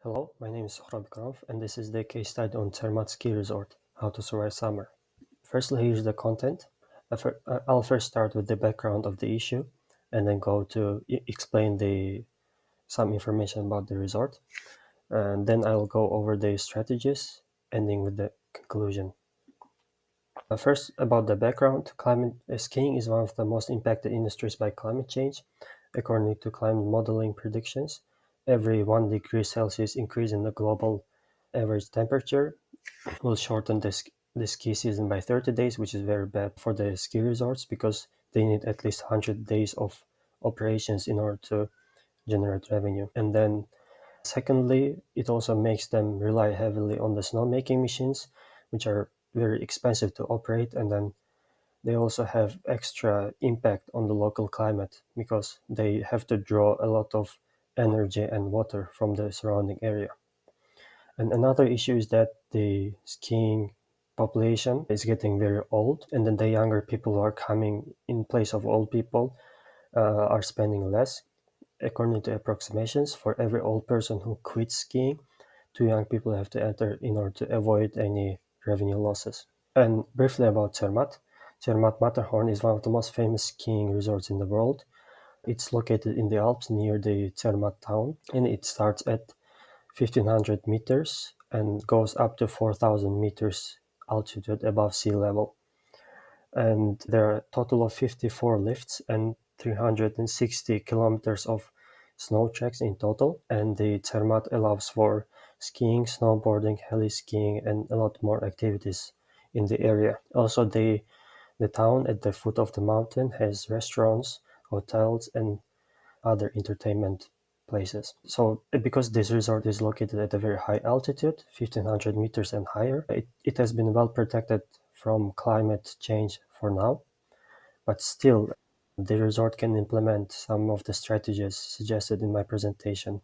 Hello, my name is Sohrab Kranf, and this is the case study on Zermatt Ski Resort, How to Survive Summer. Firstly, here's the content. I'll first start with the background of the issue, and then go to explain some information about the resort. And then I'll go over the strategies, ending with the conclusion. First, about the background, skiing is one of the most impacted industries by climate change. According to climate modeling predictions, every 1 degree Celsius increase in the global average temperature will shorten the ski season by 30 days, which is very bad for the ski resorts because they need at least 100 days of operations in order to generate revenue. And then, secondly, it also makes them rely heavily on the snowmaking machines, which are very expensive to operate. And then they also have extra impact on the local climate because they have to draw a lot of energy and water from the surrounding area. And another issue is that the skiing population is getting very old, and then the younger people who are coming in place of old people are spending less. According to approximations, for every old person who quits skiing, two young people have to enter in order to avoid any revenue losses. And briefly about Zermatt. Zermatt Matterhorn is one of the most famous skiing resorts in the world. It's located in the Alps near the Zermatt town, and it starts at 1,500 meters and goes up to 4,000 meters altitude above sea level. And there are a total of 54 lifts and 360 kilometers of snow tracks in total. And the Zermatt allows for skiing, snowboarding, heli skiing, and a lot more activities in the area. Also, the town at the foot of the mountain has restaurants, hotels, and other entertainment places. So because this resort is located at a very high altitude, 1,500 meters and higher, it has been well protected from climate change for now. But still, the resort can implement some of the strategies suggested in my presentation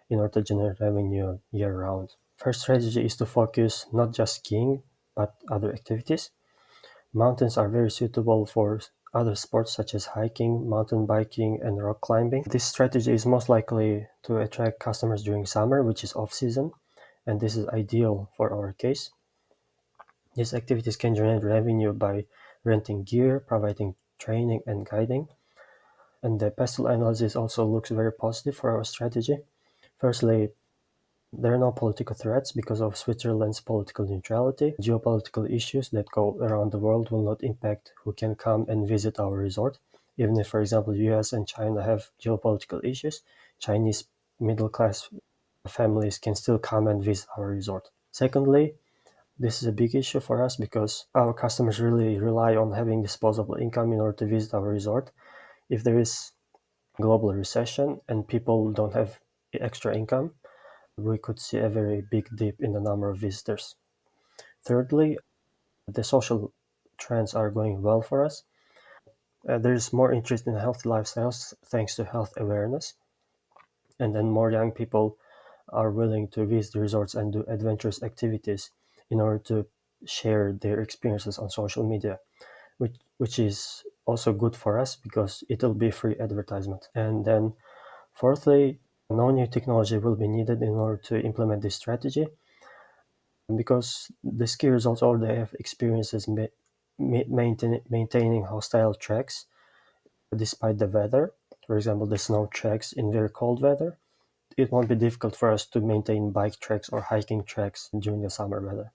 in order to generate revenue year-round. First strategy is to focus not just skiing, but other activities. Mountains are very suitable for other sports such as hiking, mountain biking, and rock climbing. This strategy is most likely to attract customers during summer, which is off-season, and this is ideal for our case. These activities can generate revenue by renting gear, providing training and guiding. And the pestle analysis also looks very positive for our strategy. Firstly, there are no political threats because of Switzerland's political neutrality. Geopolitical issues that go around the world will not impact who can come and visit our resort. Even if, for example, US and China have geopolitical issues, Chinese middle class families can still come and visit our resort. Secondly, this is a big issue for us because our customers really rely on having disposable income in order to visit our resort. If there is global recession and people don't have extra income, we could see a very big dip in the number of visitors. Thirdly, the social trends are going well for us. There's more interest in healthy lifestyles thanks to health awareness, and then more young people are willing to visit the resorts and do adventurous activities in order to share their experiences on social media, which is also good for us because it'll be free advertisement. And then fourthly, no new technology will be needed in order to implement this strategy because the ski resorts already have experiences maintaining hostile tracks despite the weather. For example, the snow tracks in very cold weather. It won't be difficult for us to maintain bike tracks or hiking tracks during the summer weather.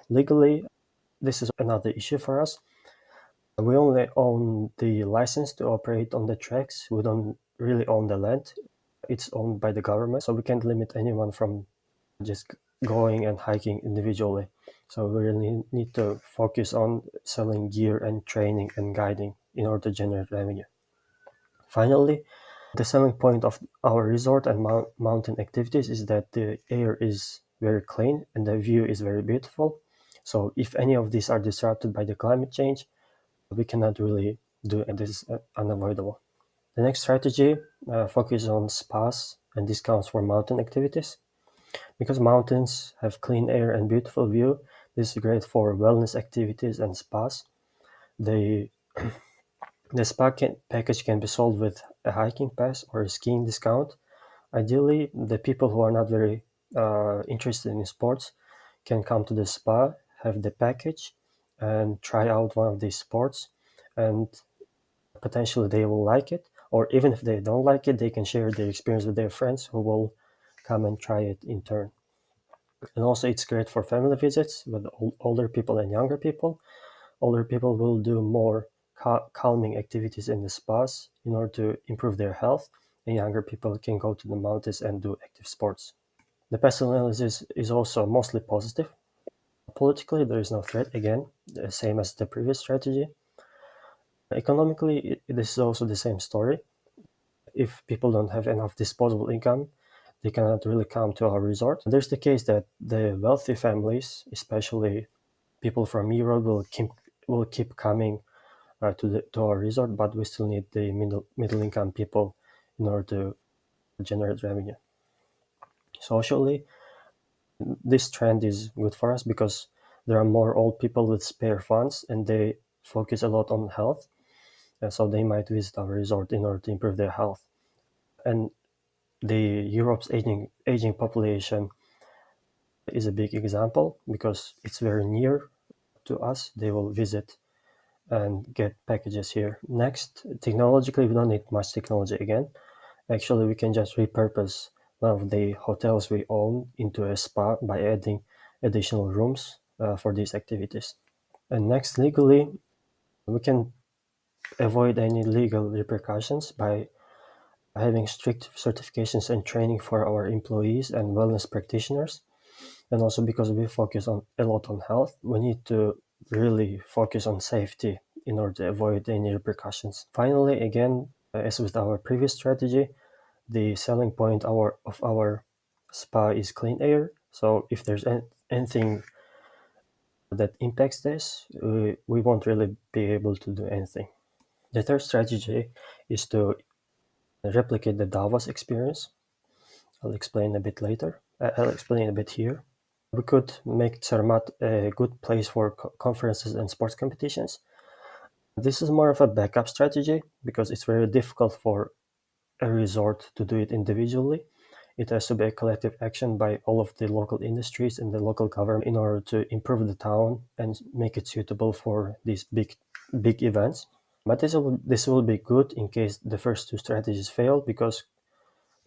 Legally, this is another issue for us. We only own the license to operate on the tracks. We don't really own the land. It's owned by the government, so we can't limit anyone from just going and hiking individually. So we really need to focus on selling gear and training and guiding in order to generate revenue. Finally, the selling point of our resort and mountain activities is that the air is very clean and the view is very beautiful. So if any of these are disrupted by the climate change, we cannot really do, and this is unavoidable. The next strategy focuses on spas and discounts for mountain activities. Because mountains have clean air and beautiful view, this is great for wellness activities and spas. The, the package can be sold with a hiking pass or a skiing discount. Ideally, the people who are not very interested in sports can come to the spa, have the package, and try out one of these sports, and potentially they will like it. Or even if they don't like it, they can share their experience with their friends who will come and try it in turn. And also, it's great for family visits with older people and younger people. Older people will do more calming activities in the spas in order to improve their health, and younger people can go to the mountains and do active sports. The pest analysis is also mostly positive. Politically, there is no threat, again, the same as the previous strategy. Economically, this is also the same story. If people don't have enough disposable income, they cannot really come to our resort. There's the case that the wealthy families, especially people from Europe, will keep coming to our resort, but we still need the middle income people in order to generate revenue. Socially, this trend is good for us because there are more old people with spare funds and they focus a lot on health, and so they might visit our resort in order to improve their health. And the Europe's aging population is a big example because it's very near to us. They will visit and get packages here. Next, technologically, we don't need much technology again. Actually, we can just repurpose one of the hotels we own into a spa by adding additional rooms for these activities. And next, legally, we can avoid any legal repercussions by having strict certifications and training for our employees and wellness practitioners. And also because we focus on a lot on health, we need to really focus on safety in order to avoid any repercussions. Finally, again, as with our previous strategy, the selling point of our spa is clean air. So if there's anything that impacts this, we won't really be able to do anything. The third strategy is to replicate the Davos experience. I'll explain a bit later. I'll explain a bit here. We could make Zermatt a good place for conferences and sports competitions. This is more of a backup strategy because it's very difficult for a resort to do it individually. It has to be a collective action by all of the local industries and the local government in order to improve the town and make it suitable for these big events. But this will be good in case the first two strategies fail because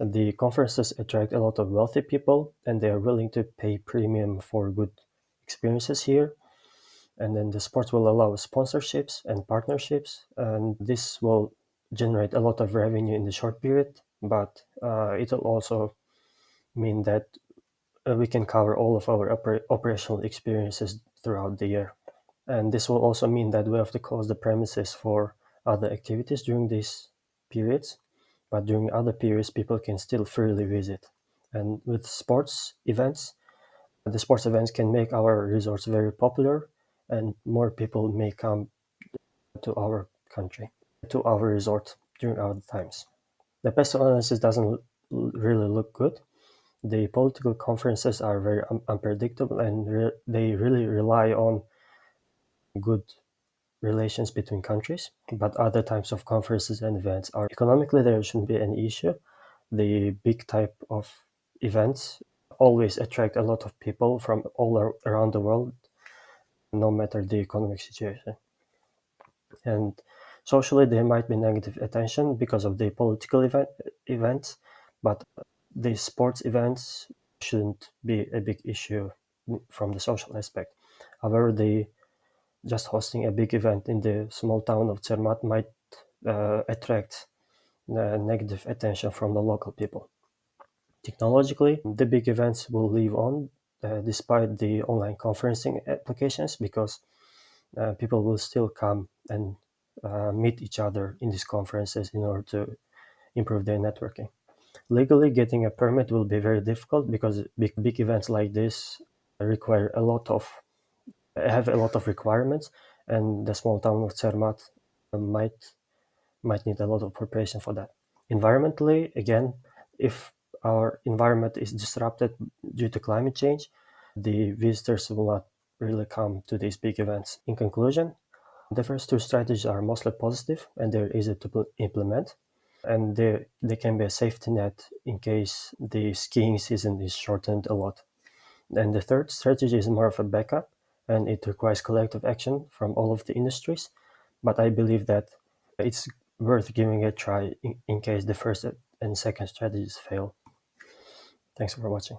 the conferences attract a lot of wealthy people and they are willing to pay premium for good experiences here. And then the sports will allow sponsorships and partnerships, and this will generate a lot of revenue in the short period, but it will also mean that we can cover all of our operational experiences throughout the year. And this will also mean that we have to close the premises for other activities during these periods, but during other periods, people can still freely visit. And with sports events, the sports events can make our resorts very popular, and more people may come to our country, to our resort during our times. The pest analysis doesn't really look good. The political conferences are very unpredictable, and they really rely on good relations between countries. But other types of conferences and events are economically there shouldn't be any issue. The big type of events always attract a lot of people from all around the world, no matter the economic situation. And socially, there might be negative attention because of the political events, but the sports events shouldn't be a big issue from the social aspect. However, just hosting a big event in the small town of Zermatt might attract negative attention from the local people. Technologically, the big events will live on despite the online conferencing applications because people will still come and meet each other in these conferences in order to improve their networking. Legally, getting a permit will be very difficult because big events like this require have a lot of requirements, and the small town of Zermatt might need a lot of preparation for that. Environmentally, again, if our environment is disrupted due to climate change, the visitors will not really come to these big events. In conclusion, the first two strategies are mostly positive and they're easy to implement. and they can be a safety net in case the skiing season is shortened a lot. And the third strategy is more of a backup, and it requires collective action from all of the industries. But I believe that it's worth giving a try in case the first and second strategies fail. Thanks for watching.